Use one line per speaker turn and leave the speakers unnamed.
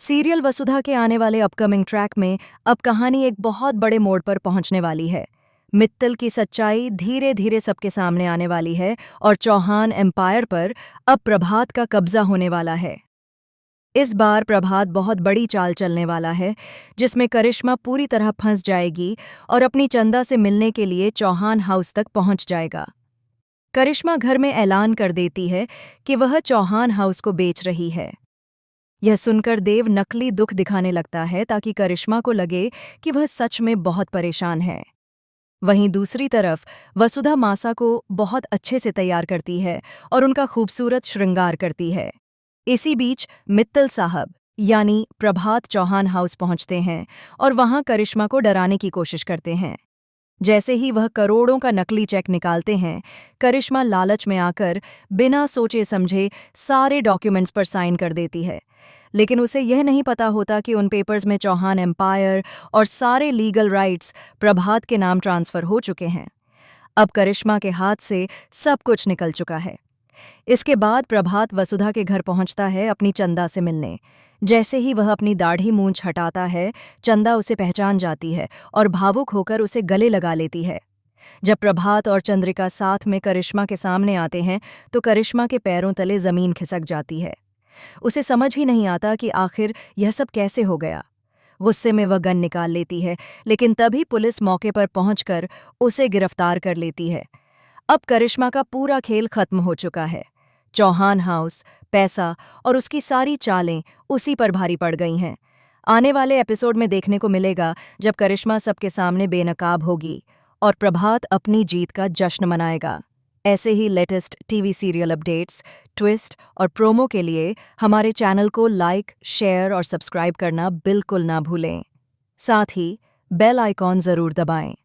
Serial वसुधा के आने वाले अपकमिंग ट्रैक में अब कहानी एक बहुत बड़े मोड़ पर पहुंचने वाली है। मित्तल की सच्चाई धीरे धीरे सबके सामने आने वाली है और चौहान एम्पायर पर अब प्रभात का कब्जा होने वाला है। इस बार प्रभात बहुत बड़ी चाल चलने वाला है, जिसमें करिश्मा पूरी तरह फंस जाएगी और अपनी चंदा से मिलने के लिए चौहान हाउस तक पहुंच जाएगा। करिश्मा घर में ऐलान कर देती है कि वह चौहान हाउस को बेच रही है। यह सुनकर देव नकली दुख दिखाने लगता है ताकि करिश्मा को लगे कि वह सच में बहुत परेशान है। वहीं दूसरी तरफ वसुधा मासा को बहुत अच्छे से तैयार करती है और उनका खूबसूरत श्रृंगार करती है। इसी बीच मित्तल साहब यानी प्रभात चौहान हाउस पहुंचते हैं और वहां करिश्मा को डराने की कोशिश करते हैं। जैसे ही वह करोड़ों का नकली चेक निकालते हैं, करिश्मा लालच में आकर बिना सोचे समझे सारे डॉक्यूमेंट्स पर साइन कर देती है। लेकिन उसे यह नहीं पता होता कि उन पेपर्स में चौहान एम्पायर और सारे लीगल राइट्स प्रभात के नाम ट्रांसफर हो चुके हैं। अब करिश्मा के हाथ से सब कुछ निकल चुका है। इसके बाद प्रभात वसुधा के घर पहुंचता है अपनी चंदा से मिलने। जैसे ही वह अपनी दाढ़ी मूंछ हटाता है, चंदा उसे पहचान जाती है और भावुक होकर उसे गले लगा लेती है। जब प्रभात और चंद्रिका साथ में करिश्मा के सामने आते हैं तो करिश्मा के पैरों तले जमीन खिसक जाती है। उसे समझ ही नहीं आता कि आखिर यह सब कैसे हो गया। गुस्से में वह गन निकाल लेती है, लेकिन तभी पुलिस मौके पर पहुंचकर उसे गिरफ्तार कर लेती है। अब करिश्मा का पूरा खेल खत्म हो चुका है। चौहान हाउस, पैसा और उसकी सारी चालें उसी पर भारी पड़ गई हैं। आने वाले एपिसोड में देखने को मिलेगा जब करिश्मा सबके सामने बेनकाब होगी और प्रभात अपनी जीत का जश्न मनाएगा। ऐसे ही latest TV serial updates, twist और प्रोमो के लिए हमारे चैनल को लाइक, शेयर और सब्सक्राइब करना बिल्कुल ना भूलें। साथ ही बेल आइकॉन ज़रूर दबाएं।